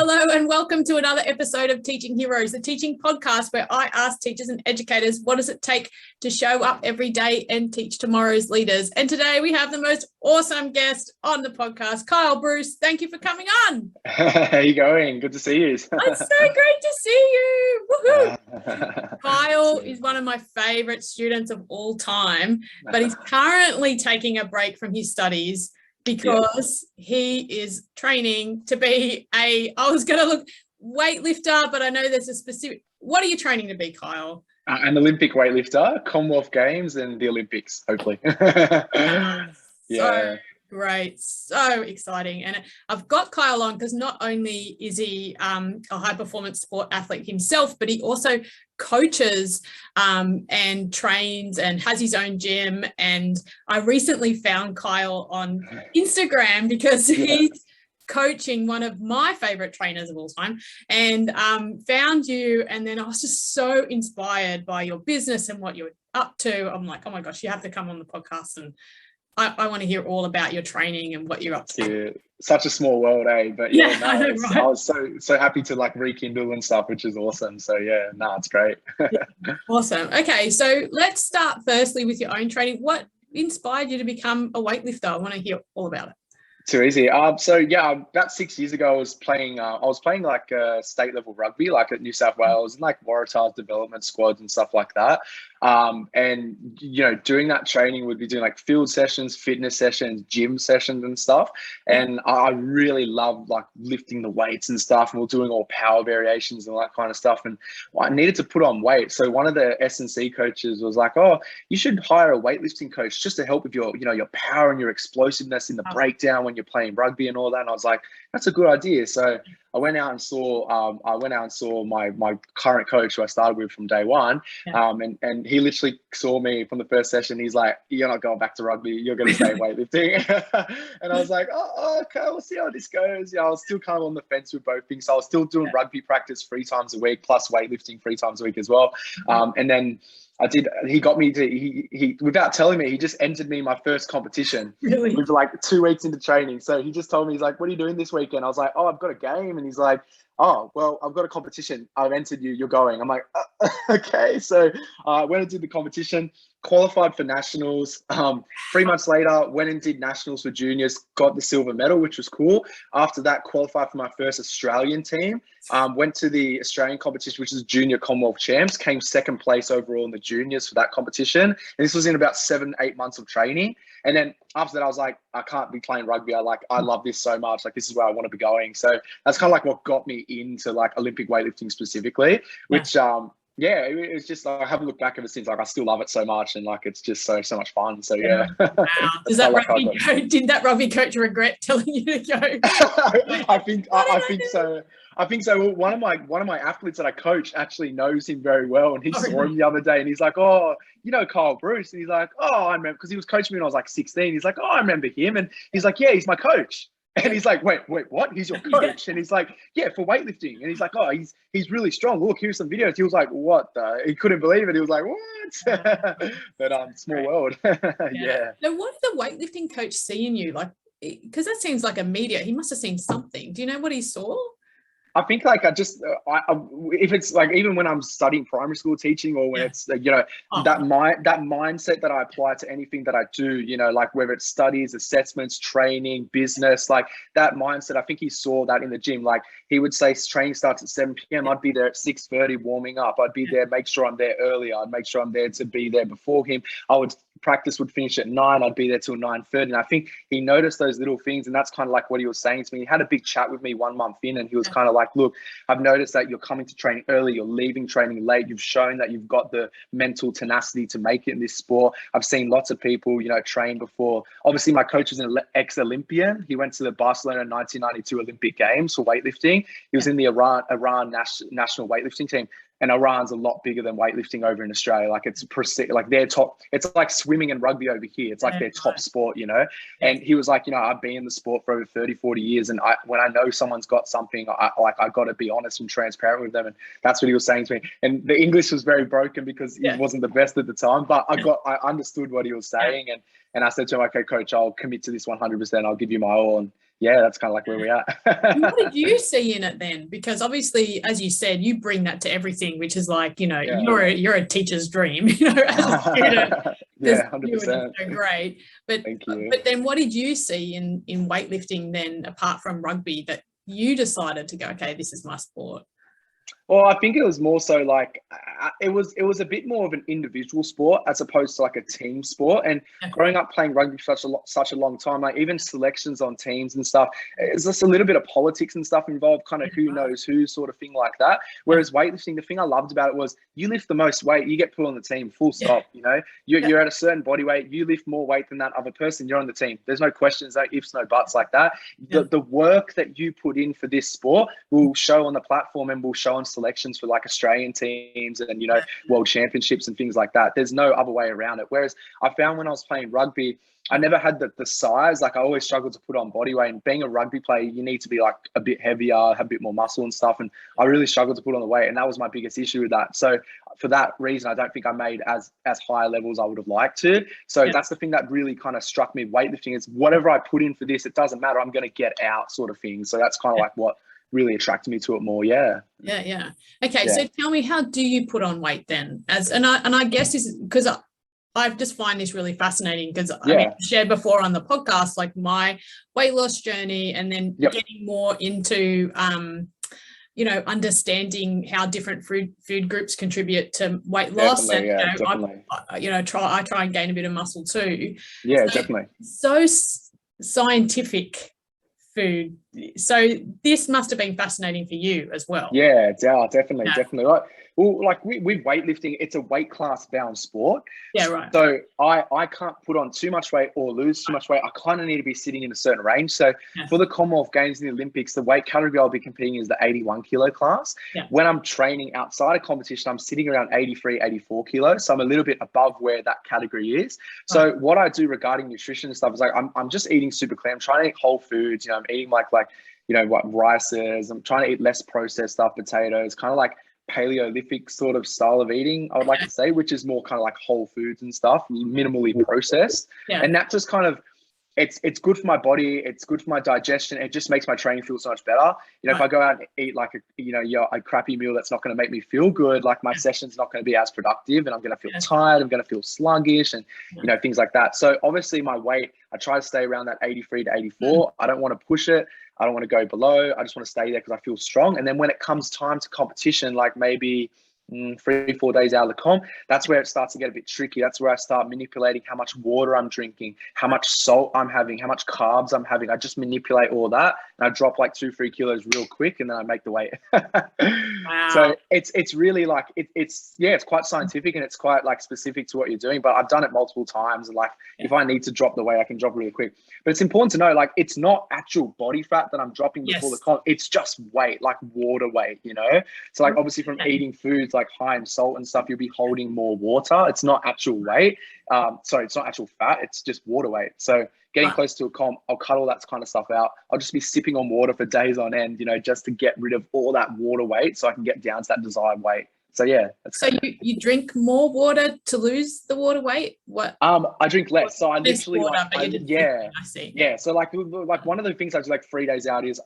Hello and welcome to another episode of Teaching Heroes, the teaching podcast where I ask teachers and educators, what does it take to show up every day and teach tomorrow's leaders? And today we have the most awesome guest on the podcast, Kyle Bruce. Thank you for coming on. How you going? Good to see you. It's so great to see you. Woohoo! Kyle is one of my favorite students of all time, but he's currently taking a break from his studies because he is training to be weightlifter, but I know there's a specific, what are you training to be, Kyle? An Olympic weightlifter, Commonwealth Games and the Olympics, hopefully. So great, so exciting. And I've got Kyle on because not only is he a high performance sport athlete himself, but he also coaches and trains and has his own gym. And I recently found Kyle on Instagram because he's coaching one of my favorite trainers of all time, and found you. And then I was just so inspired by your business and what you're up to. I'm like, oh my gosh, you have to come on the podcast, and I want to hear all about your training and what you're up to. Yeah, such a small world, eh? But I was so happy to like rekindle and stuff, which is awesome. So it's great. Awesome. Okay, so let's start firstly with your own training. What inspired you to become a weightlifter? I want to hear all about it. Too easy. About 6 years ago, I was playing like state level rugby, like at New South Wales, and like Waratahs development squads and stuff like that. And doing that training would be doing like field sessions, fitness sessions, gym sessions and stuff. And I really loved like lifting the weights and stuff. And we're doing all power variations and all that kind of stuff. And I needed to put on weight. So one of the S&C coaches was like, "Oh, you should hire a weightlifting coach just to help with your power and your explosiveness in the breakdown when you're playing rugby and all that." And I was like, that's a good idea. So I went out and saw my current coach who I started with from day one. And he literally saw me from the first session. He's like, "You're not going back to rugby. You're going to stay weightlifting." And I was like, oh, okay, we'll see how this goes. I was still kind of on the fence with both things. So I was still doing rugby practice 3 times a week, plus weightlifting 3 times a week as well. And then he got me to, he without telling me, he just entered me in my first competition. Really? With like 2 weeks into training. So he just told me, he's like, "What are you doing this weekend?" I was like, "Oh, I've got a game." And he's like, "Oh, well, I've got a competition. I've entered you. You're going." I'm like, okay. So I went and did the competition, qualified for nationals. 3 months later, went and did nationals for juniors, got the silver medal, which was cool. After that, qualified for my first Australian team. Went to the Australian competition, which is Junior Commonwealth Champs, came second place overall in the juniors for that competition. And this was in about 7-8 months of training. And then after that, I was like, I can't be playing rugby. I love this so much. Like, this is where I want to be going. So that's kind of like what got me into like Olympic weightlifting specifically, which, it was just, I haven't looked back ever since. Like, I still love it so much, and like, it's just so much fun. So Wow. Did that rugby coach regret telling you to go? I think so. I think so. One of my athletes that I coach actually knows him very well, and he saw him the other day, and he's like, "Oh, Kyle Bruce," and he's like, "Oh, I remember," because he was coaching me when I was like 16. He's like, "Oh, I remember him," and he's like, "Yeah, he's my coach." And he's like, wait, what? He's your coach? And he's like, "Yeah, for weightlifting." And he's like, "Oh, he's really strong. Look, here's some videos." He was like, "What?" He couldn't believe it. He was like, "What?" But small world. Yeah. Now, what did the weightlifting coach see in you? Like, because that seems like immediate. He must have seen something. Do you know what he saw? I think like if it's like, even when I'm studying primary school teaching, or when it's that mindset that I apply to anything that I do, like whether it's studies, assessments, training, business, like that mindset, I think he saw that in the gym. Like, he would say training starts at 7 p.m. I'd be there at 6:30 warming up. I'd be there, make sure I'm there earlier. I'd make sure I'm there to be there before him. Practice would finish at 9. I'd be there till 9:30. And I think he noticed those little things, and that's kind of like what he was saying to me. He had a big chat with me 1 month in, and he was kind of like, "Look, I've noticed that you're coming to training early, you're leaving training late. You've shown that you've got the mental tenacity to make it in this sport. I've seen lots of people, train before." Obviously, my coach is an ex-Olympian. He went to the Barcelona 1992 Olympic Games for weightlifting. He was in the Iran national weightlifting team. And Iran's a lot bigger than weightlifting over in Australia. Like, it's like their top. It's like swimming and rugby over here. It's like their top sport, And he was like, I've been in the sport for over 30, 40 years. And when I know someone's got something, I got to be honest and transparent with them. And that's what he was saying to me. And the English was very broken because he wasn't the best at the time. But I understood what he was saying. And I said to him, "Okay, coach, I'll commit to this 100%. I'll give you my all." yeah, that's kind of like where we're And what did at. you see in it then? Because obviously, as you said, you bring that to everything, which is like, Yeah. you're a teacher's dream, as a student, because Yeah, you were just 100%. so great. But Thank you. but then what did you see in weightlifting then, apart from rugby, that you decided to go, okay, this is my sport? Well, I think it was more so like it was a bit more of an individual sport as opposed to like a team sport. And Yeah. growing up playing rugby for such a long time, like even selections on teams and stuff, it's just a little bit of politics and stuff involved, kind of who knows who sort of thing like that. Whereas weightlifting, the thing I loved about it was you lift the most weight, you get put on the team, full stop. You know, you're at a certain body weight, you lift more weight than that other person, you're on the team. There's no questions, no ifs, no buts like that. The work that you put in for this sport will show on the platform and will show on selections for like Australian teams and, world championships and things like that. There's no other way around it. Whereas I found when I was playing rugby, I never had the size. Like I always struggled to put on body weight, and being a rugby player, you need to be like a bit heavier, have a bit more muscle and stuff. And I really struggled to put on the weight. And that was my biggest issue with that. So for that reason, I don't think I made as high levels I would have liked to. So that's the thing that really kind of struck me. Weightlifting is whatever I put in for this, it doesn't matter. I'm going to get out sort of thing. So that's kind of like what really attracted me to it more. Yeah. Okay, so tell me, how do you put on weight then? And I guess this is because I just find this really fascinating, because I mean, I shared before on the podcast like my weight loss journey, and then getting more into understanding how different food groups contribute to weight loss. And I try and gain a bit of muscle too. Yeah, definitely. So scientific food. So this must have been fascinating for you as well. Yeah, definitely. Like with weightlifting, it's a weight class bound sport. Yeah, right. So I can't put on too much weight or lose too much weight. I kind of need to be sitting in a certain range. So for the Commonwealth Games and the Olympics, the weight category I'll be competing is the 81 kilo class. When I'm training outside of competition, I'm sitting around 83, 84 kilos. So I'm a little bit above where that category is. So what I do regarding nutrition and stuff is like, I'm just eating super clean. I'm trying to eat whole foods. I'm eating like rices. I'm trying to eat less processed stuff, potatoes, kind of like Paleolithic sort of style of eating, I would like to say, which is more kind of like whole foods and stuff, minimally processed. And that just kind of, it's good for my body. It's good for my digestion. It just makes my training feel so much better. If I go out and eat like a crappy meal that's not going to make me feel good, like my session's not going to be as productive, and I'm going to feel tired. I'm going to feel sluggish, and things like that. So obviously my weight, I try to stay around that 83 to 84. I don't want to push it. I don't want to go below. I just want to stay there because I feel strong. And then when it comes time to competition, like maybe 3-4 days out of the comp, that's where it starts to get a bit tricky. That's where I start manipulating how much water I'm drinking, how much salt I'm having, how much carbs I'm having. I just manipulate all that, and I drop like 2-3 kilos real quick, and then I make the weight. Wow. So it's really like it's quite scientific, and it's quite like specific to what you're doing. But I've done it multiple times, and like if I need to drop the weight, I can drop really quick. But it's important to know, like, it's not actual body fat that I'm dropping before the comp. It's just weight, like water weight, So like obviously from eating foods like high in salt and stuff, you'll be holding more water. It's not actual weight. It's not actual fat. It's just water weight. So getting close to a comp, I'll cut all that kind of stuff out. I'll just be sipping on water for days on end, just to get rid of all that water weight so I can get down to that desired weight. So yeah. So you drink more water to lose the water weight? What? I drink less. So I less literally water, I see. Yeah. So like one of the things I do like 3 days out is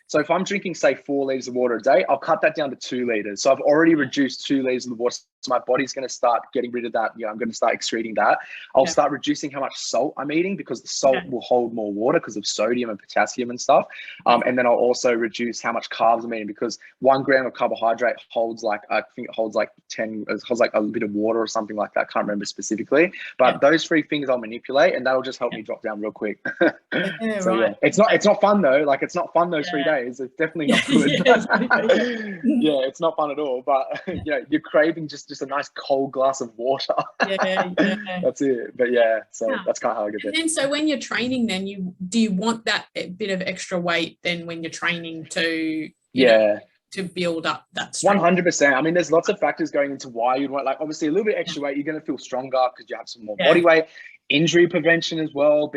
so if I'm drinking, say, 4 liters of water a day, I'll cut that down to 2 liters. So I've already reduced 2 liters of the water. So my body's going to start getting rid of that. I'm going to start excreting that. I'll start reducing how much salt I'm eating, because the salt will hold more water because of sodium and potassium and stuff. And then I'll also reduce how much carbs I'm eating, because 1 gram of carbohydrate holds like, I think it holds like a bit of water or something like that. I can't remember specifically. But those 3 things I'll manipulate, and that'll just help me drop down real quick. It's not fun though. Like, it's not fun those 3 days. It's definitely not good. It's not fun at all. But you're craving just a nice cold glass of water. That's it. But that's kind of how I get there. And then, so when you're training, then do you want that bit of extra weight then when you're training to to build up that strength? 100%. I mean, there's lots of factors going into why you'd want, like, obviously a little bit extra weight. You're going to feel stronger because you have some more body weight. injury prevention as well.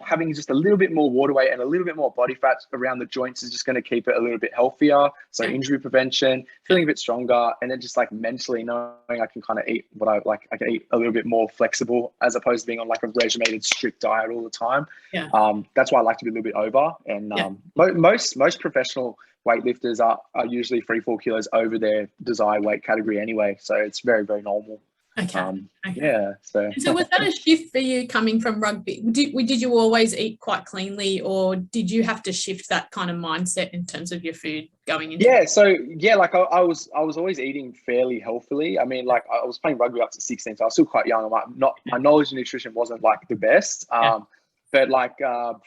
Having just a little bit more water weight and a little bit more body fat around the joints is just going to keep it a little bit healthier. So injury prevention, feeling a bit stronger, and then just like mentally knowing I can kind of eat what I like. I can eat a little bit more flexible as opposed to being on like a regimented, strict diet all the time. Yeah. That's why I like to be a little bit over. And most professional weightlifters are usually 3-4 kilos over their desired weight category anyway. So it's very, very normal. Okay. Yeah. So was that a shift for you coming from rugby? Did you always eat quite cleanly, or did you have to shift that kind of mindset in terms of your food going into? Yeah. So like I was always eating fairly healthily. I mean, like I was playing rugby up to 16, so I was still quite young. My knowledge of nutrition wasn't like the best. But like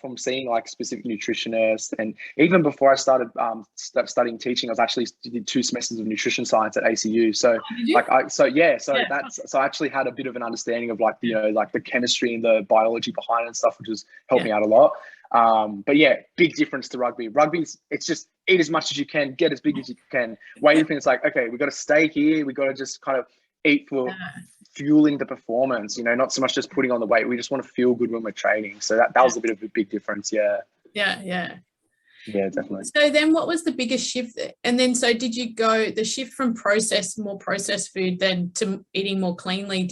from seeing like specific nutritionists, and even before I started studying teaching, I was actually did 2 semesters of nutrition science at ACU. So I actually had a bit of an understanding of like like the chemistry and the biology behind it and stuff, which has helped me out a lot. But yeah, big difference to rugby. Rugby's it's just eat as much as you can, get as big as you can. Weightlifting, it's like, okay, we've got to stay here. We've got to just kind of eat for fueling the performance, not so much just putting on the weight. We just want to feel good when we're training. So that was a bit of a big difference. Yeah, definitely. So then what was the biggest shift? And then so did you go the shift from more processed food then to eating more cleanly?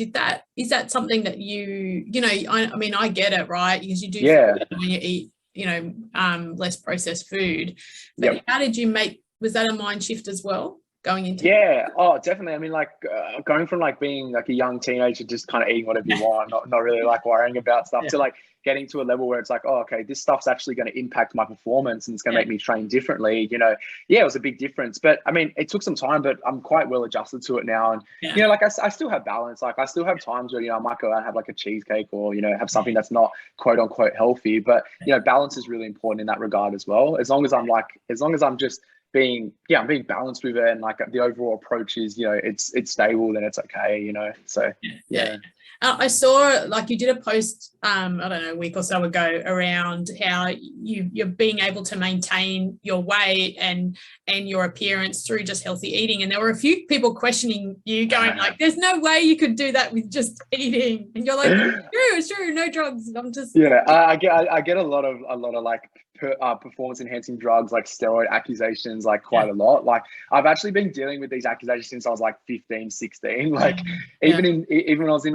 Is that something that I mean, I get it, right? Because you do when you eat less processed food, but how did you was that a mind shift as well going into definitely. I mean, like going from like being like a young teenager just kind of eating whatever you want, not really like worrying about stuff, to like getting to a level where it's like, oh, okay, this stuff's actually going to impact my performance and it's going to make me train differently. It was a big difference. But I mean, it took some time, but I'm quite well adjusted to it now. And like I still have balance. Like I still have times where I might go out and have like a cheesecake or have something that's not quote unquote healthy. But balance is really important in that regard as well. As long as I'm just I'm being balanced with it, and like the overall approach is it's stable, then it's okay. So I saw like you did a post I don't know, a week or so ago around how you're being able to maintain your weight and your appearance through just healthy eating, and there were a few people questioning you, going like, there's no way you could do that with just eating, and you're like, it's true, no drugs. I'm just I get a lot of like performance enhancing drugs, like steroid accusations, like quite a lot. Like I've actually been dealing with these accusations since I was like 15, 16. Like even when I was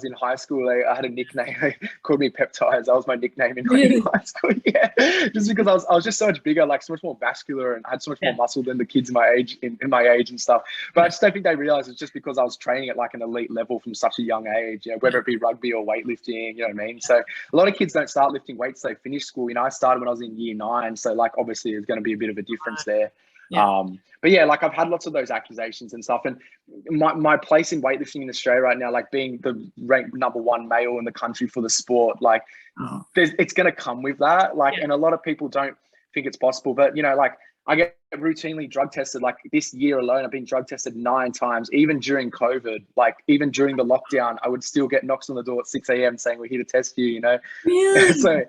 in high school, I had a nickname. They called me Peptides. That was my nickname in high school. Just because I was just so much bigger, like so much more vascular, and I had so much more muscle than the kids in my age and stuff. But I just don't think they realized it's just because I was training at like an elite level from such a young age, whether it be rugby or weightlifting, you know what I mean? So a lot of kids don't start lifting weights, they finish school. I started when I was in year 9, so like obviously there's going to be a bit of a difference there. But like I've had lots of those accusations and stuff, and my place in weightlifting in Australia right now, like being the ranked #1 male in the country for the sport, like it's going to come with that, like and a lot of people don't think it's possible, but like I get routinely drug tested. Like this year alone, I've been drug tested 9 times, even during COVID. Like even during the lockdown, I would still get knocks on the door at 6 a.m. saying, we're here to test you, Really?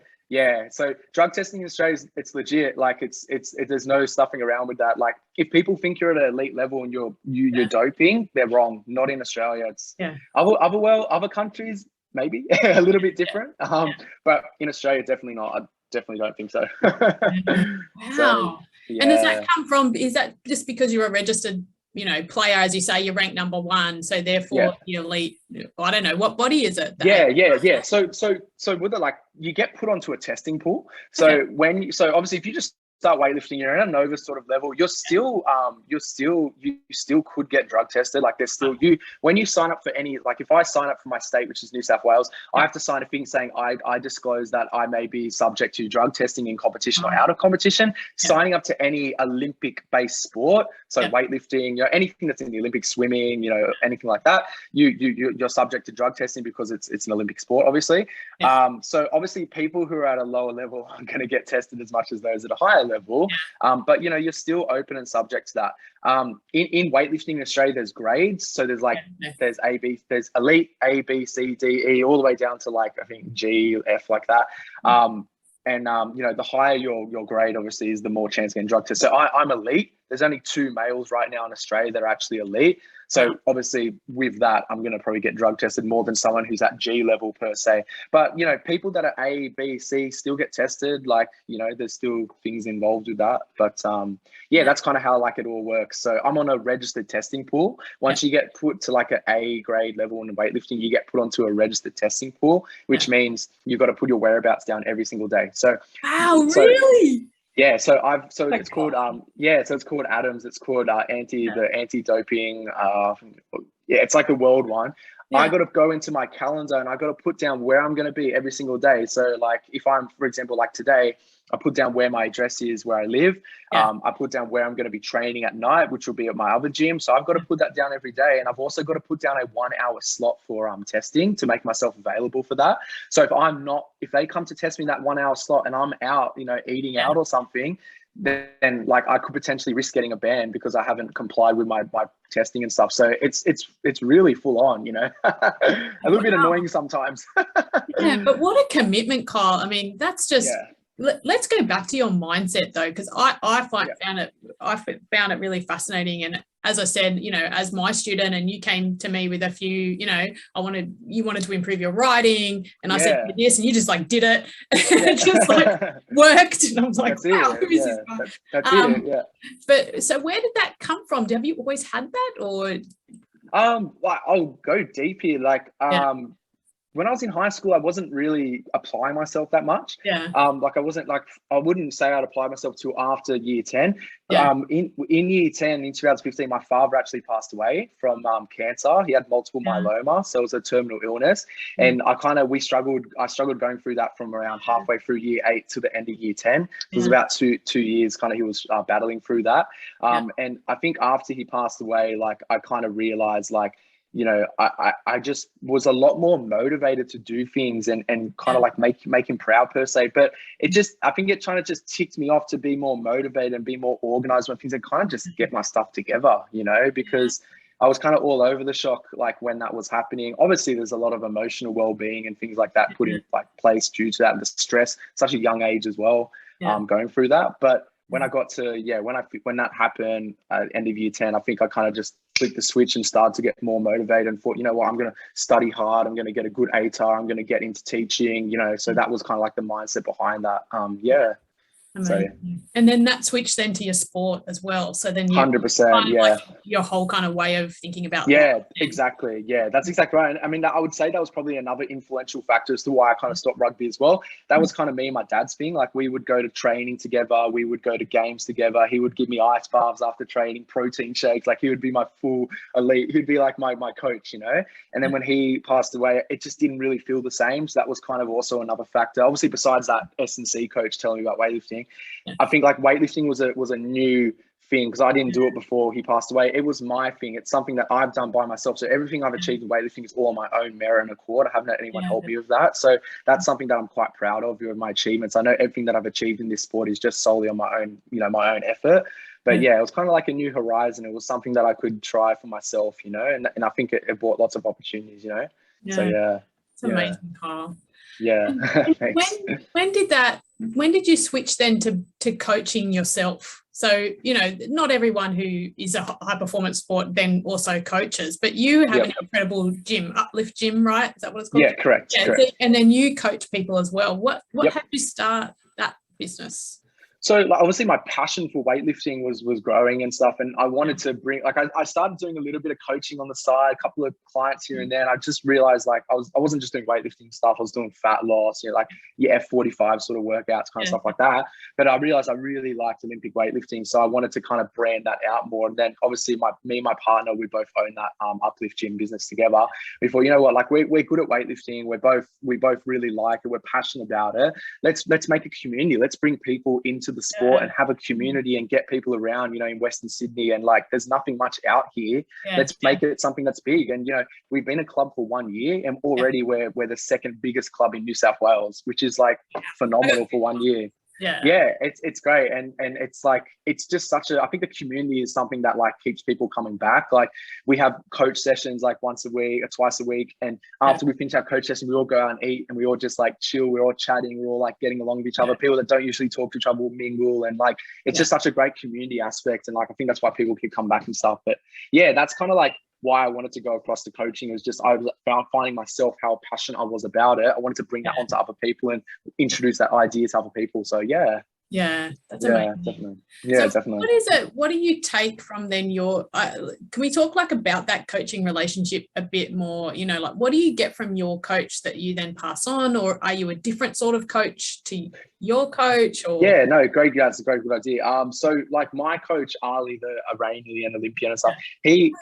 So drug testing in Australia, it's legit. Like it's there's no stuffing around with that. Like if people think you're at an elite level and you're doping, they're wrong. Not in Australia. It's other countries maybe a little bit different. But in Australia, definitely not. I definitely don't think so. Wow. And does that come from? Is that just because you're a registered player, as you say, you're ranked #1, so therefore the elite? I don't know, what body is it? So with it, like you get put onto a testing pool. So obviously if you just start weightlifting, you're at a novice sort of level, you still could get drug tested. Like there's still when you sign up for any, like if I sign up for my state, which is New South Wales, I have to sign a thing saying I disclose that I may be subject to drug testing in competition or out of competition. Signing up to any Olympic based sport, so weightlifting, anything that's in the Olympics, swimming, anything like that, you're subject to drug testing because it's an Olympic sport, obviously. So obviously people who are at a lower level are going to get tested as much as those at a higher level. But you're still open and subject to that. In weightlifting in Australia, there's grades. So there's like there's there's elite, A, B, C, D, E, all the way down to like I think G, F, like that. And the higher your grade obviously is, the more chance of getting drug tested. So I'm elite. There's only 2 males right now in Australia that are actually elite. So obviously with that, I'm going to probably get drug tested more than someone who's at G level per se. But, you know, people that are A, B, C still get tested. Like, you know, there's still things involved with that. But yeah, that's kind of how like it all works. So I'm on a registered testing pool. Once you get put to like an A grade level in weightlifting, you get put onto a registered testing pool, which means you've got to put your whereabouts down every single day. So, wow, really? Yeah, so it's called so it's called ADAMS. It's called the anti-doping. Yeah, it's like a world one. I got to go into my calendar and I got to put down where I'm going to be every single day. So like if I'm, for example, like today, I put down where my address is, where I live. I put down where I'm going to be training at night, which will be at my other gym. So I've got to put that down every day. And I've also got to put down a 1 hour slot for testing to make myself available for that. So if they come to test me in that 1 hour slot and I'm out, you know, eating out or something, then like I could potentially risk getting a ban because I haven't complied with my testing and stuff. So it's really full on, you know, a little bit annoying sometimes. Yeah, but what a commitment, Kyle. I mean, that's just, let's go back to your mindset though, because I found it really fascinating. And as I said, you know, as my student, and you came to me with a few, you know, you wanted to improve your writing, and I said this, and you just like did it, it just like worked, and I was like, wow, who is this guy? That's it. Yeah. But so where did that come from? Have you always had that, or? Like I'll go deep here. Like when I was in high school, I wasn't really applying myself that much. Like I wouldn't say I'd apply myself till after year 10. In year 10, in 2015, my father actually passed away from cancer. He had multiple myeloma, so it was a terminal illness. And I struggled going through that from around halfway through year 8 to the end of year 10. It was about two years kind of he was battling through that. And I think after he passed away, like I kind of realized like, you know, I just was a lot more motivated to do things and kind of like make him proud per se. But I think it kind of just ticked me off to be more motivated and be more organized with things and kind of just get my stuff together, you know, because I was kind of all over the shop like when that was happening. Obviously, there's a lot of emotional well-being and things like that put in like place due to that, and the stress, such a young age as well, going through that. But when I got to, when that happened at end of year 10, I think I kind of just flipped the switch and started to get more motivated and thought, you know what, I'm going to study hard. I'm going to get a good ATAR. I'm going to get into teaching, you know, so that was kind of like the mindset behind that. And then that switched then to your sport as well. So then 100%, like your whole kind of way of thinking about exactly. Yeah, that's exactly right. And I mean, I would say that was probably another influential factor as to why I kind of stopped rugby as well. That was kind of me and my dad's thing. Like we would go to training together. We would go to games together. He would give me ice baths after training, protein shakes. Like he would be my full elite. He'd be like my coach, you know? And then when he passed away, it just didn't really feel the same. So that was kind of also another factor. Obviously, besides that S&C coach telling me about weightlifting, I think like weightlifting was a new thing because I didn't do it before he passed away. It was my thing. It's something that I've done by myself. So everything I've achieved in weightlifting is all on my own merit and accord. I haven't had anyone help me with that. So that's something that I'm quite proud of my achievements. I know everything that I've achieved in this sport is just solely on my own, you know, my own effort. But it was kind of like a new horizon. It was something that I could try for myself, you know, and I think it brought lots of opportunities, you know. So it's amazing, Kyle. When did you switch then to coaching yourself? So, you know, not everyone who is a high performance sport then also coaches, but you have an incredible gym, Uplift Gym, right? Is that what it's called? Yeah, correct. So, and then you coach people as well. What had you start that business? So like, obviously my passion for weightlifting was growing and stuff. And I wanted to bring, like, I started doing a little bit of coaching on the side, a couple of clients here and there. And I just realized like, I wasn't just doing weightlifting stuff. I was doing fat loss, you know, like your F45 sort of workouts, kind of stuff like that. But I realized I really liked Olympic weightlifting. So I wanted to kind of brand that out more. And then obviously me and my partner, we both own that Uplift Gym business together. We thought, you know what, like we're good at weightlifting. We both really like it. We're passionate about it. Let's make a community. Let's bring people into the sport and have a community and get people around, you know, in Western Sydney. And like, there's nothing much out here. Let's make it something that's big. And, you know, we've been a club for 1 year and already we're the second biggest club in New South Wales, which is like phenomenal for 1 year. It's great. And it's like, it's just I think the community is something that like keeps people coming back. Like we have coach sessions like once a week or twice a week. And after we finish our coach session, we all go out and eat and we all just like chill. We're all chatting. We're all like getting along with each other. People that don't usually talk to each other will mingle. And like, it's just such a great community aspect. And like, I think that's why people keep coming back and stuff. But yeah, that's kind of like why I wanted to go across to coaching. It was just I was finding myself how passionate I was about it. I wanted to bring that onto other people and introduce that idea to other people. So yeah. Yeah, that's Yeah, amazing. definitely. Yeah, So definitely. what is it? What do you take from then your, can we talk like about that coaching relationship a bit more? You know, like what do you get from your coach that you then pass on, or are you a different sort of coach to your coach? Or Yeah, no, great. Yeah, it's a great good idea. So like my coach Ali, the Iranian Olympian and stuff, he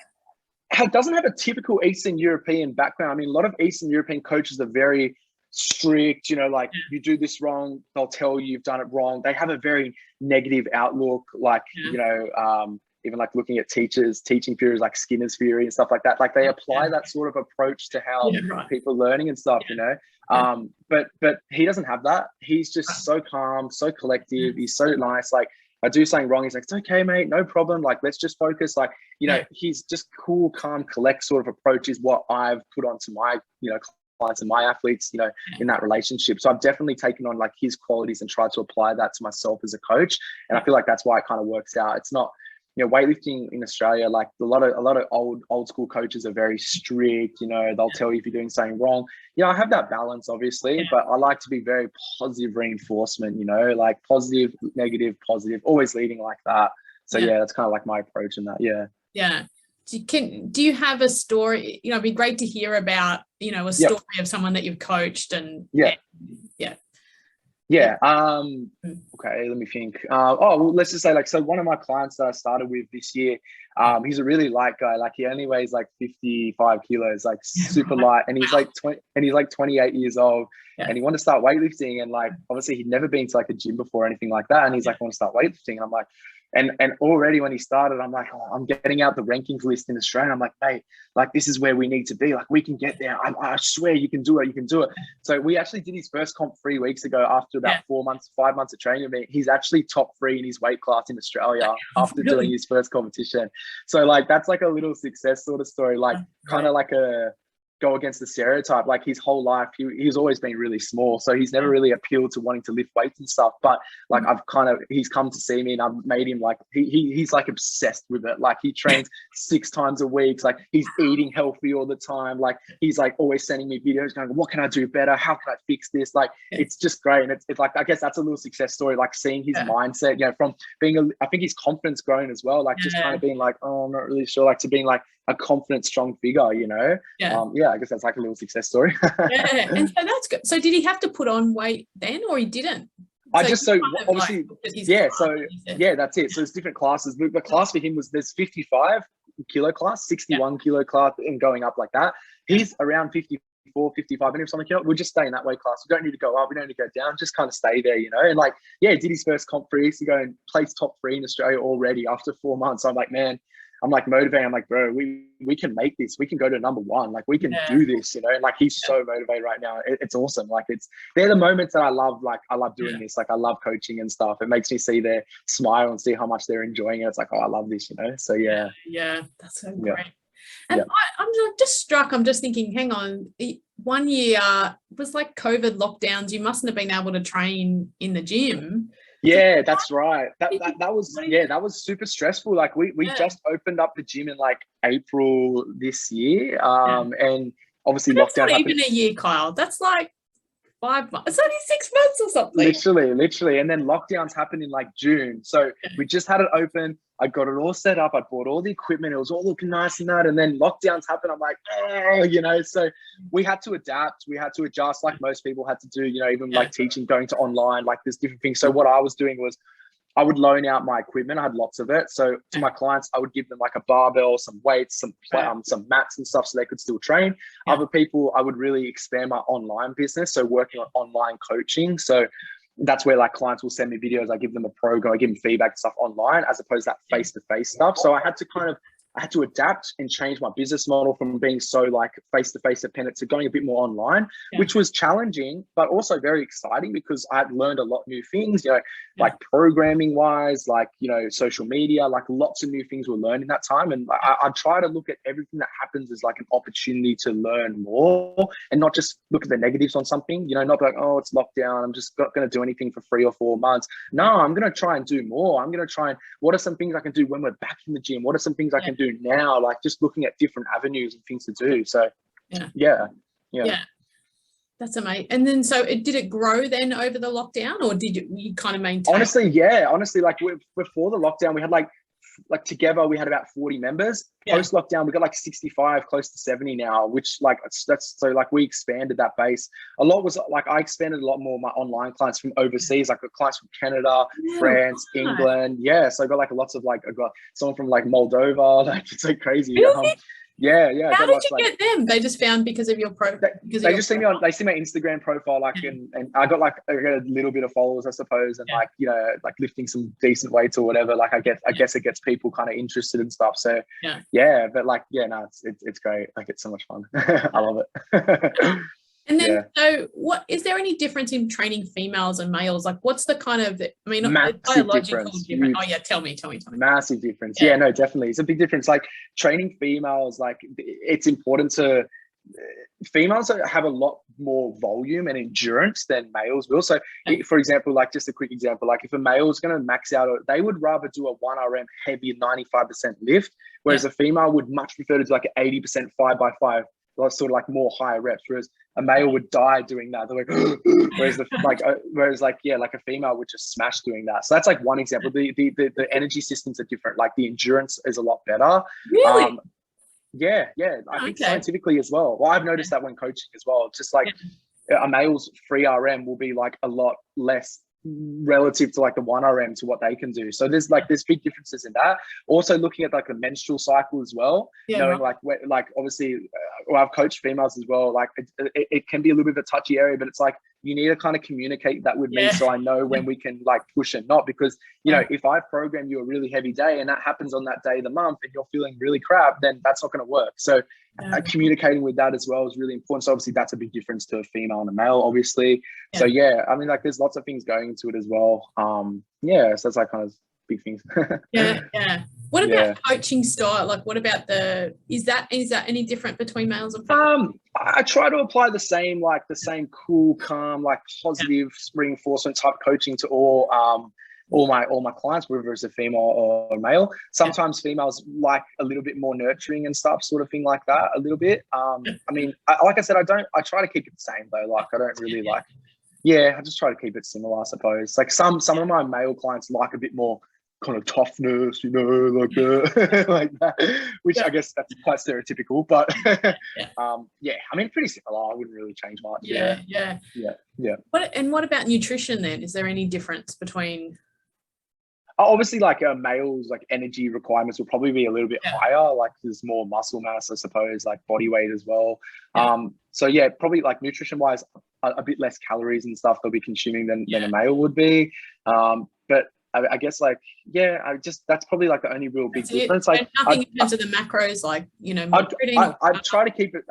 doesn't have a typical Eastern European background. I mean, a lot of Eastern European coaches are very strict, you know, like you do this wrong, they'll tell you you've done it wrong. They have a very negative outlook, like, you know, even like looking at teaching theories like Skinner's theory and stuff like that. Like they apply that sort of approach to how people are learning and stuff, you know. But he doesn't have that. He's just so calm, so collective. He's so nice. Like I do something wrong, he's like, it's okay, mate, no problem. Like, let's just focus. Like, you know, he's just cool, calm, collect sort of approach is what I've put onto my, you know, clients and my athletes, you know, in that relationship. So I've definitely taken on like his qualities and tried to apply that to myself as a coach. And I feel like that's why it kind of works out. It's not, you know, weightlifting in Australia, like a lot of old school coaches are very strict, you know, they'll tell you if you're doing something wrong. You know, I have that balance obviously, but I like to be very positive reinforcement, you know, like positive, negative, positive, always leading like that. So yeah, that's kind of like my approach in that. Yeah. Do you have a story? You know, it'd be great to hear about, you know, a story of someone that you've coached and okay, let me think. Well, let's just say like, so one of my clients that I started with this year, he's a really light guy. Like he only weighs like 55 kilos, like super light, and he's like 28 years old, and he wanted to start weightlifting, and like obviously he'd never been to like a gym before or anything like that, and he's like, I want to start weightlifting, and I'm like, and already when he started, I'm like, I'm getting out the rankings list in Australia. I'm like, mate, like this is where we need to be. Like we can get there. I swear you can do it. You can do it. So we actually did his first comp 3 weeks ago after about 5 months of training with me. He's actually top 3 in his weight class in Australia after doing his first competition. So like, that's like a little success sort of story, like kind of like a go against the stereotype. Like his whole life, he's always been really small. So he's never really appealed to wanting to lift weights and stuff. But like he's come to see me and I've made him like, he's like obsessed with it. Like he trains 6 times a week. Like he's eating healthy all the time. Like he's like always sending me videos going, what can I do better? How can I fix this? Like, it's just great. And it's like, I guess that's a little success story, like seeing his mindset, you know, from being, I think his confidence grown as well. Like just kind of being like, oh, I'm not really sure, like to being like a confident, strong figure, you know? I guess that's like a little success story. And so that's good. So did he have to put on weight then, or he didn't? That's it. So there's different classes. The class for him was, there's 55 kilo class, 61 kilo class, and going up like that. He's around 54, 55 minutes on the kilo. We'll just stay in that weight class. We don't need to go up. We don't need to go down. Just kind of stay there, you know? And like, did his first comp 3 weeks ago and placed top 3 in Australia already after 4 months. I'm like, man, I'm like motivated. I'm like, bro, we can make this. We can go to number 1. Like we can do this, you know? And like, he's so motivated right now. It's awesome. Like they're the moments that I love. Like I love doing this. Like I love coaching and stuff. It makes me see their smile and see how much they're enjoying it. It's like, oh, I love this, you know? So yeah, that's so great. And I'm just struck. I'm just thinking, hang on, 1 year was like COVID lockdowns. You mustn't have been able to train in the gym. Yeah, that's right. That was super stressful. Like we just opened up the gym in like April this year. And obviously lockdown happened. Not even a year, Kyle. That's like 5 months. It's only 6 months or something. Literally. And then lockdowns happened in like June. So we just had it open. I got it all set up. I bought all the equipment. It was all looking nice and that. And then lockdowns happened. I'm like, oh, you know, so we had to adapt. We had to adjust like most people had to do, you know, even like teaching, going to online, like there's different things. So what I was doing was I would loan out my equipment. I had lots of it. So to my clients, I would give them like a barbell, some weights, some mats and stuff so they could still train. Other people, I would really expand my online business. So working on online coaching. So that's where like clients will send me videos. I give them a program, I give them feedback and stuff online as opposed to that face-to-face stuff. So I had to adapt and change my business model from being so like face-to-face dependent to going a bit more online, which was challenging, but also very exciting because I had learned a lot of new things, you know, like programming wise, like, you know, social media, like lots of new things were learned in that time. And I try to look at everything that happens as like an opportunity to learn more and not just look at the negatives on something, you know, not like, oh, it's lockdown, I'm just not going to do anything for 3 or 4 months. No, I'm going to try and do more. I'm going to try and, what are some things I can do when we're back in the gym? What are some things I can do now, like just looking at different avenues and things to do. So yeah. That's amazing. And then, so did it grow then over the lockdown, or did you kind of maintain? Honestly, like before the lockdown, we had like together we had about 40 members. Post lockdown, we got like 65, close to 70 now, which like that's so like we expanded that base. A lot was like I expanded a lot more of my online clients from overseas, like clients from Canada, France, England. Yeah, so I got like lots of like I got someone from like Moldova. Like it's like crazy. Really? Yeah. How did you get them? They just found because of your They just see me on. They see my Instagram profile, like, and I got a little bit of followers, I suppose, and like like lifting some decent weights or whatever. Like I guess it gets people kind of interested and stuff. So but like no, it's great. Like it's so much fun. I love it. And then, so what is there any difference in training females and males? Like, what's the kind of, I mean, biological difference. Oh yeah, tell me. Massive difference. Yeah, no, definitely. It's a big difference. Like training females, like it's important to, females have a lot more volume and endurance than males will. So for example, like just a quick example, like if a male is going to max out, they would rather do a 1RM heavy 95% lift, whereas a female would much prefer to do like an 80% 5x5. Sort of like more higher reps, whereas a male would die doing that. They're like, whereas a female would just smash doing that. So that's like one example. The energy systems are different. Like the endurance is a lot better. Really? I think scientifically as well. Well, I've noticed that when coaching as well. Just like a male's free RM will be like a lot less relative to like the 1RM to what they can do. So there's big differences in that. Also looking at like the menstrual cycle as well, knowing like obviously I've coached females as well. Like it can be a little bit of a touchy area, but it's like you need to kind of communicate that with me so I know when we can like push and not, because you know if I program you a really heavy day and that happens on that day of the month and you're feeling really crap, then that's not going to work. So communicating with that as well is really important. So obviously that's a big difference to a female and a male, obviously. So I mean, like there's lots of things going into it as well. So that's like kind of big things. What about coaching style? Like, what about is that any different between males and females? I try to apply the same cool, calm, like positive reinforcement type coaching to all my clients, whether it's a female or a male. Sometimes females like a little bit more nurturing and stuff, sort of thing like that, a little bit. I mean, like I said, I try to keep it the same though. Like I don't really I just try to keep it similar, I suppose. Like some of my male clients like a bit more kind of toughness, you know, like like that, which I guess that's quite stereotypical, but I mean, pretty similar. I wouldn't really change much. What about nutrition then? Is there any difference between? Obviously, like males, like energy requirements will probably be a little bit higher. Like there's more muscle mass, I suppose, like body weight as well. So probably like nutrition wise, a bit less calories and stuff they'll be consuming than a male would be. But I guess that's probably like the only real big difference. Like nothing in terms of the macros, like, you know, I try to keep it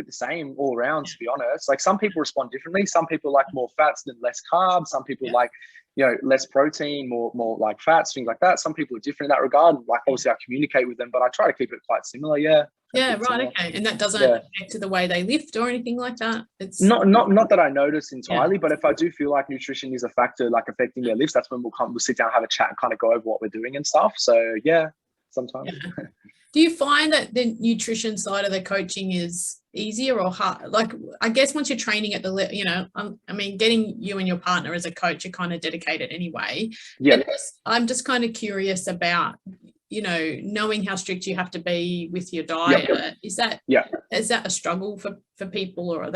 the same all around, to be honest. Like some people respond differently. Some people like more fats than less carbs. Some people like, you know, less protein, more like fats, things like that. Some people are different in that regard. Like obviously I communicate with them, but I try to keep it quite similar. Right. Okay. And that doesn't affect to the way they lift or anything like that? It's not that I notice entirely, but if I do feel like nutrition is a factor like affecting their lifts, that's when we'll sit down, have a chat and kind of go over what we're doing and stuff. So sometimes. Do you find that the nutrition side of the coaching is easier or hard? Like, I guess once you're training at the, you know, I mean, getting you and your partner as a coach, you're kind of dedicated anyway. I'm just kind of curious about, you know, knowing how strict you have to be with your diet. Is that a struggle for people, or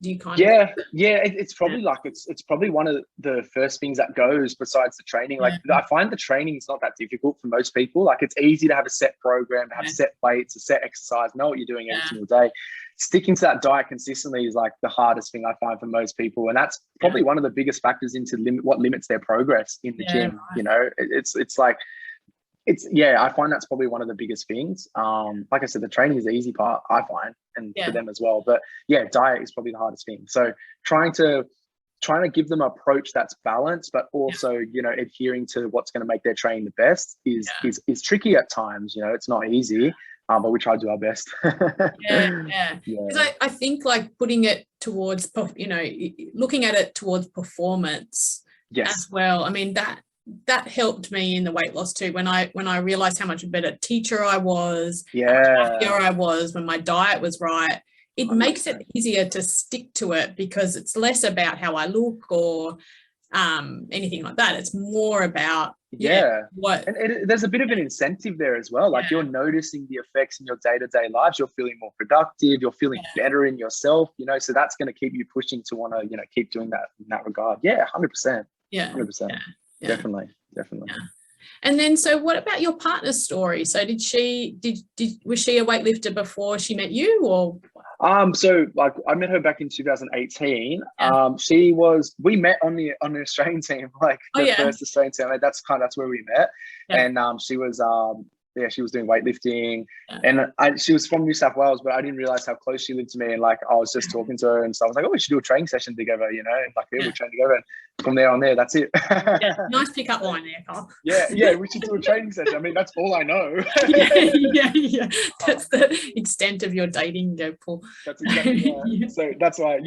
do you kind of it's probably like it's probably one of the first things that goes besides the training. Like I find the training is not that difficult for most people. Like it's easy to have a set program, have set weights, a set exercise, know what you're doing every single day. Sticking to that diet consistently is like the hardest thing I find for most people, and that's probably one of the biggest factors into what limits their progress in the gym. Right. You know, I find that's probably one of the biggest things. Like I said, the training is the easy part, I find, and for them as well. But diet is probably the hardest thing. So trying to give them an approach that's balanced, but also, you know, adhering to what's going to make their training the best is tricky at times. You know, it's not easy, but we try to do our best. Because I think like putting it towards, you know, looking at it towards performance as well. I mean, that helped me in the weight loss too. When I realized how much better teacher I was, how much happier I was when my diet was right, it 100%. makes it easier to stick to it, because it's less about how I look or anything like that. It's more about what, and there's a bit of an incentive there as well. Like you're noticing the effects in your day-to-day lives. You're feeling more productive. You're feeling better in yourself. You know, so that's going to keep you pushing to want to, you know, keep doing that in that regard. Yeah, 100%. Yeah, 100%. Definitely. Yeah. And then, so what about your partner's story? So was she a weightlifter before she met you, or? So like I met her back in 2018. We met on the Australian team, like the first Australian team. Like, that's where we met. And she was she was doing weightlifting, and she was from New South Wales, but I didn't realize how close she lived to me. And like I was just talking to her, and so I was like, oh, we should do a training session together, you know, and like we'll train together. And from there on, that's it. Nice pickup line there, Carl. Yeah, we should do a training session. I mean, that's all I know. yeah. That's the extent of your dating, Paul. That's exactly right. So that's why,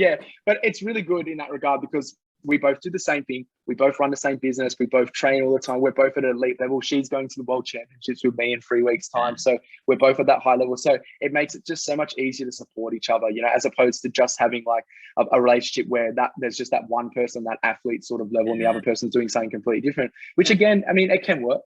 but it's really good in that regard, because we both do the same thing. We both run the same business. We both train all the time. We're both at an elite level. She's going to the World Championships with me in 3 weeks' time. So we're both at that high level. So it makes it just so much easier to support each other, you know, as opposed to just having like a relationship where there's just that one person, that athlete sort of level, and the other person's doing something completely different, which again, I mean, it can work.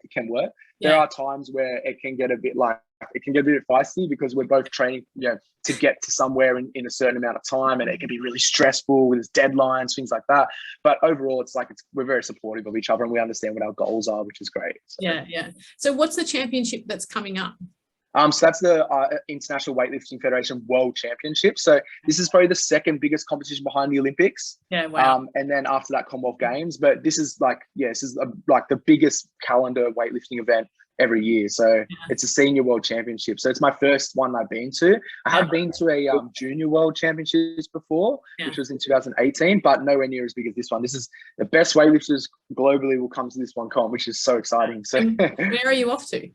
There are times where it can get a bit feisty, because we're both training, you know, to get to somewhere in a certain amount of time, and it can be really stressful with deadlines, things like that. But overall, we're very supportive of each other, and we understand what our goals are, which is great. So. Yeah. So what's the championship that's coming up? So that's the International Weightlifting Federation World Championship. So this is probably the second biggest competition behind the Olympics. Yeah, wow. And then after that, Commonwealth Games. But this is like the biggest calendar weightlifting event every year. So it's a senior world championship. So it's my first one I've been to. I have been to a junior world championships before, which was in 2018, but nowhere near as big as this one. This is the best weightlifters globally will come to this one comp, which is so exciting. So where are you off to?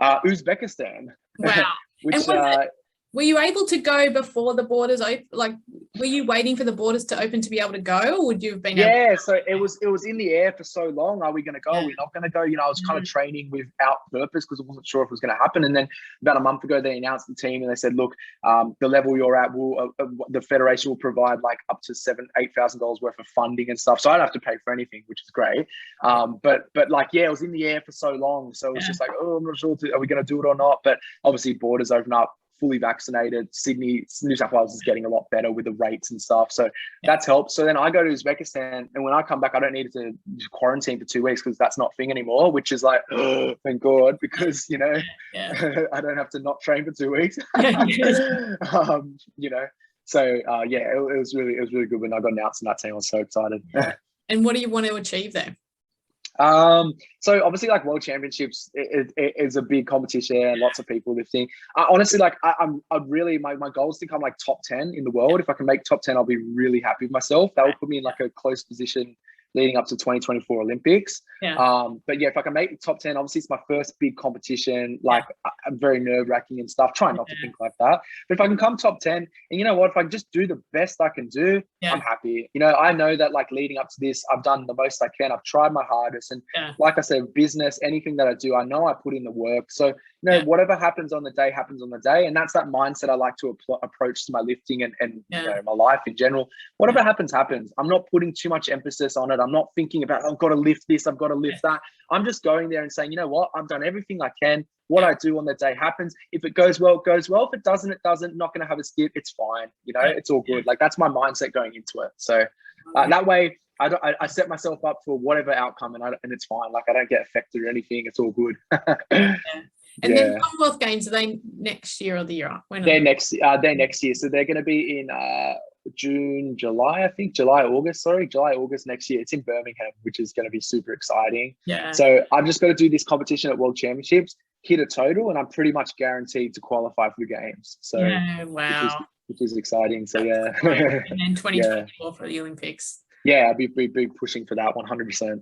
Uzbekistan. Wow. Which were you able to go before the borders open? Like, were you waiting for the borders to open to be able to go, or would you have been able to so it was in the air for so long. Are we going to go? Are we not going to go? You know, I was kind of training without purpose, because I wasn't sure if it was going to happen. And then about a month ago, they announced the team, and they said, look, the level you're at the federation will provide like up to $8,000 worth of funding and stuff. So I don't have to pay for anything, which is great. But like, it was in the air for so long. So it was just like, oh, I'm not sure, are we going to do it or not? But obviously borders open up, fully vaccinated. Sydney, New South Wales is getting a lot better with the rates and stuff. So that's helped. So then I go to Uzbekistan, and when I come back, I don't need to quarantine for 2 weeks, because that's not a thing anymore, which is like, oh, thank God, because, you know, I don't have to not train for 2 weeks. You know, so it was really good when I got announced in that team. I was so excited. And what do you want to achieve there? So obviously, like, World Championships it is a big competition, and lots of people lifting. Honestly, like my goal is to come like top 10 in the world. If I can make top 10, I'll be really happy with myself. That will put me in like a close position leading up to 2024 Olympics. But if I can make the top 10, obviously it's my first big competition, like I'm very nerve-wracking and stuff, trying not to think like that. But if I can come top 10, and you know what, if I can just do the best I can do, I'm happy. You know, I know that like leading up to this, I've done the most I can. I've tried my hardest. And like I said, business, anything that I do, I know I put in the work. So, you know, whatever happens on the day happens on the day. And that's that mindset I like to approach to my lifting and you know, my life in general. Whatever happens, happens. I'm not putting too much emphasis on it. I'm not thinking about, I've got to lift this, I've got to lift that. I'm just going there and saying, you know what, I've done everything I can. What I do on the day happens. If it goes well, it goes well. If it doesn't, it doesn't. Not going to have a skip. It's fine. You know, it's all good. Like, that's my mindset going into it. So that way, I set myself up for whatever outcome, and it's fine. Like, I don't get affected or anything. It's all good. And then Commonwealth Games, are they next year or the year after? They're next year. So they're going to be in June, July, I think. July, August next year. It's in Birmingham, which is going to be super exciting. So I've just got to do this competition at World Championships, hit a total, and I'm pretty much guaranteed to qualify for the games. So which is exciting. So and then 2024 for the Olympics. I'll be pushing for that 100%.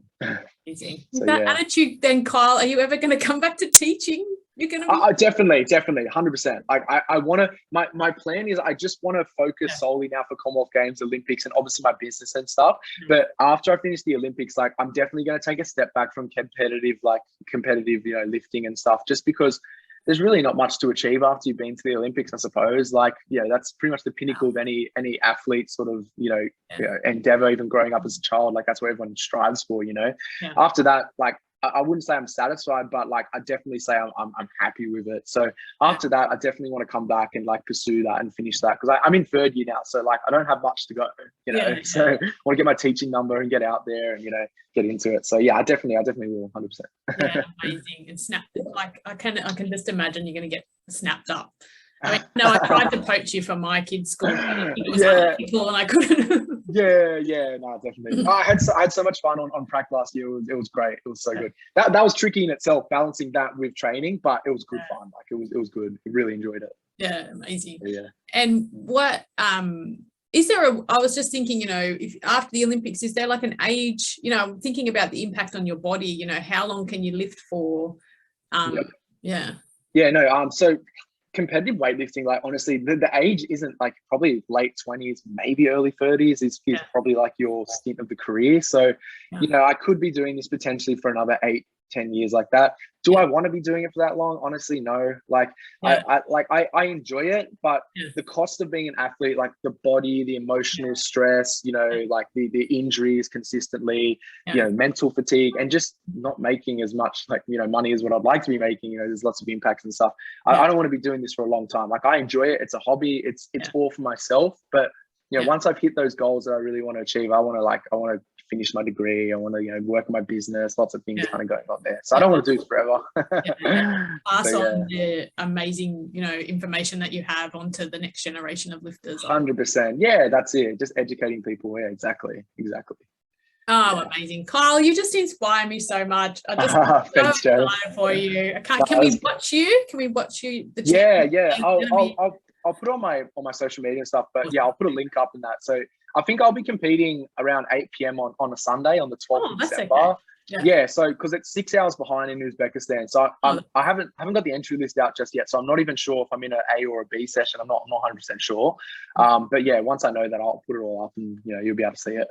Easy. So, that attitude then, Kyle, are you ever going to come back to teaching? You're going to be definitely 100%. Like I want to, my plan is I just want to focus solely now for Commonwealth Games, Olympics, and obviously my business and stuff. But after I finish the Olympics, like I'm definitely going to take a step back from competitive, you know, lifting and stuff, just because there's really not much to achieve after you've been to the Olympics, I suppose. Like, yeah, that's pretty much the pinnacle of any athlete sort of, you know, endeavor, even growing up as a child. Like that's what everyone strives for, you know. After that, like, I wouldn't say I'm satisfied, but like I definitely say I'm happy with it. So after that, I definitely want to come back and like pursue that and finish that, because I'm in third year now, so like I don't have much to go, you know. So I want to get my teaching number and get out there and, you know, get into it. So yeah, I definitely will, 100%. Yeah, amazing. And snap, like I can just imagine you're going to get snapped up. I mean, no, I tried to poach you for my kids' school. It was unethical and I couldn't. No, definitely. I had so much fun on prac last year. It was great. It was so good. That was tricky in itself, balancing that with training, but it was good fun. Like it was good. I really enjoyed it. Yeah, amazing. Yeah. And what is there I was just thinking, you know, if after the Olympics, is there like an age, you know, thinking about the impact on your body, you know, how long can you lift for? So competitive weightlifting, like honestly, the age isn't like probably late 20s, maybe early 30s is probably like your stint of the career. So, you know, I could be doing this potentially for another 8-10 years like that. Do I want to be doing it for that long? Honestly, no. Like I enjoy it, but the cost of being an athlete, like the body, the emotional stress, you know, like the injuries consistently, you know, mental fatigue, and just not making as much like, you know, money as what I'd like to be making. You know, there's lots of impacts and stuff. I don't want to be doing this for a long time. Like I enjoy it. It's a hobby. It's all for myself. But you know, once I've hit those goals that I really want to achieve, I want to finish my degree. I want to, you know, work on my business, lots of things kind of going on there. So I don't want to do this forever. Pass on the amazing, you know, information that you have onto the next generation of lifters. 100%. Yeah, that's it. Just educating people. Yeah, exactly. Oh, amazing. Kyle, you just inspire me so much. I just thanks, so excited for you. Can we watch you? Can we watch you? I'll put it on my social media and stuff, but yeah, I'll put a link up in that. So I think I'll be competing around 8 p.m. on a Sunday on the 12th of December. Okay. Yeah, so because it's 6 hours behind in Uzbekistan, so I haven't got the entry list out just yet, so I'm not even sure if I'm in an A or a B session. I'm not 100% sure, but yeah, once I know that, I'll put it all up, and you know, you'll be able to see it.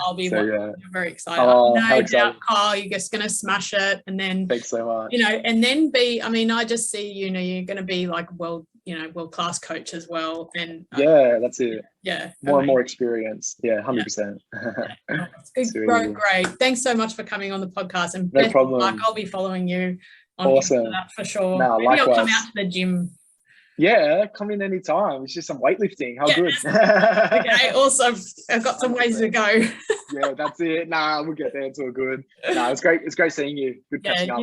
I'll be very excited. No doubt, Kyle, you're just gonna smash it, and then thanks so much. You know, and then I just see, you know, you're gonna be like world-class coach as well, and that's it. Yeah, more and more experience. 100%. It's good, great. Thanks so much for coming on the podcast, and no problem. Like, I'll be following you on awesome that for sure. No, maybe likewise. I'll come out to the gym. Yeah, come in anytime. It's just some weightlifting. How good. Okay, awesome. I've got some ways to go. Yeah, that's it. We'll get there. It's all good. It's great. It's great seeing you. Good catching up.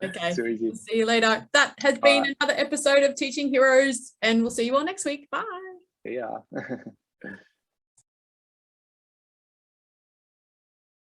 Okay. Too easy. See you later. That has been another episode of Teaching Heroes, and we'll see you all next week. Bye. Yeah.